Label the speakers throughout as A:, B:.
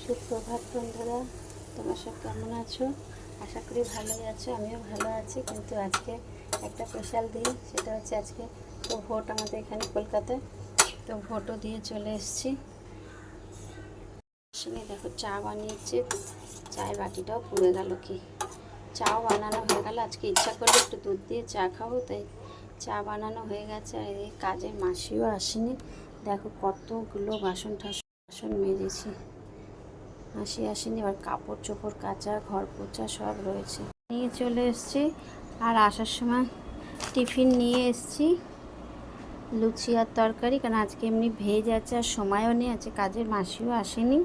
A: সুপ্রভাত বন্ধুরা, তোমরা সব কেমন আছো? আশা করি ভালোই আছো। আমিও ভালো আছি, কিন্তু আজকে একটা স্পেশাল দিন। সেটা হচ্ছে আজকে তো ভোট আমাদের এখানে কলকাতায়, তো ভোটও দিয়ে চলে এসেছি। শুনে দেখো, চা বানিয়েছে, চায়ের বাটিটাও পুড়ে গেল। কি চাও বানানো হয়ে গেল। আজকে ইচ্ছা করলে একটু দুধ দিয়ে চা খাবো, তাই চা বানানো হয়ে গেছে। আর এই কাজের মাসিও আসেনি। দেখো কতগুলো বাসন মেজেছি, মাসি আসেনি। এবার কাপড় চোপড় কাচা, ঘর পোছা সব রয়েছে। নিয়ে চলে এসেছি। আর আসার সময় টিফিন নিয়ে এসেছি, লুচি আর তরকারি, কারণ আজকে এমনি ভেজ আছে আর সময়ও নেই, আছে কাজের মাসিও আসেনি।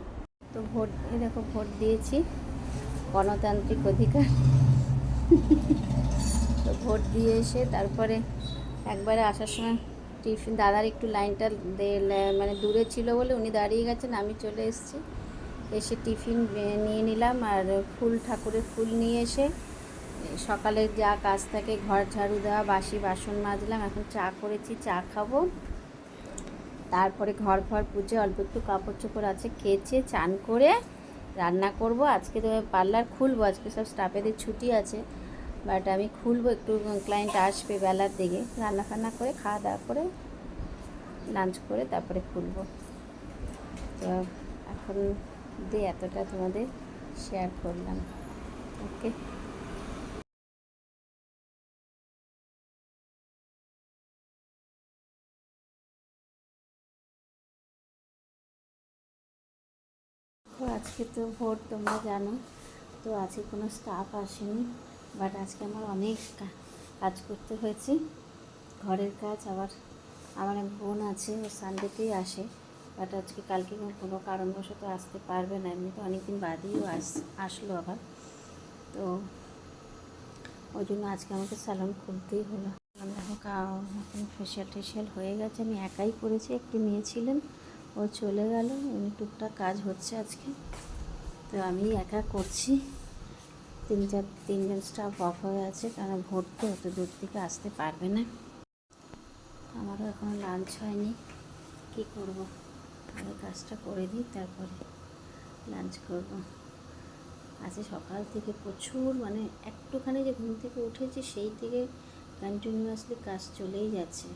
A: তো ভোট দেখো, ভোট দিয়েছি, গণতান্ত্রিক অধিকার। তো ভোট দিয়ে এসে তারপরে একবারে আসার সময় টিফিন, দাদার একটু লাইনটা মানে দূরে ছিল বলে উনি দাঁড়িয়ে গেছেন, আমি চলে এসেছি। এসে টিফিন নিয়ে নিলাম, আর ফুল, ঠাকুরের ফুল নিয়ে এসে সকালে যা কাজ থাকে, ঘর ঝাড়ু দেওয়া, বাসি বাসন মাজলাম। এখন চা করেছি, চা খাবো। তারপরে ঘর পুজো, অল্প একটু কাপড় চোপড় আছে, কেচে চান করে রান্না করব। আজকে তো পার্লার খুলবো, আজকে সব স্টাফেদের ছুটি আছে, বাট আমি খুলবো, একটু ক্লায়েন্ট আসবে বেলার দিকে। রান্না ফান্না করে খাওয়া দাওয়া করে লাঞ্চ করে তারপরে খুলবো। তো এখন দিয়ে এতটা তোমাদের শেয়ার করলাম। ওকে, তো আজকে তো ভোট তোমরা জানো, তো আজকে কোনো স্টাফ আসেনি, বাট আজকে আমার অনেক কাজ করতে হয়েছে, ঘরের কাজ। আবার আমার এক বোন আছে, ও সানডেতেই আসে, বাট আজকে কালকে কোনো কারণবশত আসতে পারবে না। এমনি তো অনেকদিন বাদেও আসলো আবার, তো ওই জন্য আজকে আমাকে স্যালন খুলতেই হলো। দেখো এখন ফেশিয়াল হয়ে গেছে, আমি একাই করেছি, একটু নিয়েছিলেন, ও চলে গেল, এমনি টুকটাক কাজ হচ্ছে আজকে, তো আমি একা করছি। তিনজন স্টাফ অফ হয়ে আছে, কারণ ভোট তো অত দূর থেকে আসতে পারবে না। আমারও এখনও লাঞ্চ হয়নি, কী করব, আগে কাজটা করে দিই, তারপরে লাঞ্চ করব। আজকে সকাল থেকে প্রচুর, মানে একটুখানি যে ঘুম থেকে উঠেছি সেই থেকে কন্টিনিউয়াসলি কাজ চলেই যাচ্ছে।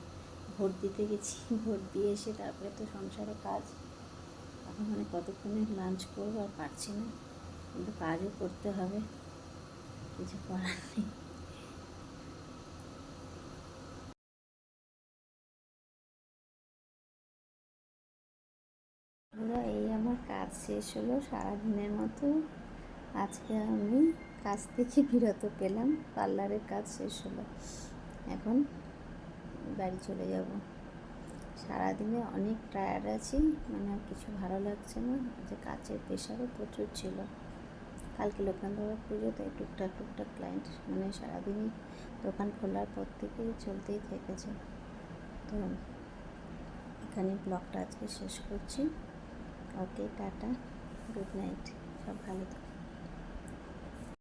A: ভোট দিতে গেছি, ভোট দিয়ে এসে তারপরে তো সংসারে কাজ, এখন মানে কতক্ষণে লাঞ্চ করবো আর পারছি না, কিন্তু কাজও করতে হবে, কিছু করার নেই। এই আমার কাজ শেষ হলো সারাদিনের মতো। আজকে আমি কাজ থেকে বিরত পেলাম, পার্লারের কাজ শেষ হলো, এখন বাড়ি চলে যাব। সারাদিনে অনেক টায়ার্ড আছি, মানে আর কিছু ভালো লাগছে না, যে কাজের প্রেশারও প্রচুর ছিল। কালকে লোকনাথ পুজো, তাই টুকটাক ক্লায়েন্ট, মানে সারাদিনই দোকান খোলার পর থেকেই চলতেই থেকেছে। তো এখানে ব্লগটা আজকে শেষ করছি। ওকে, টাটা, গুড নাইট, সব ভালো থাকো।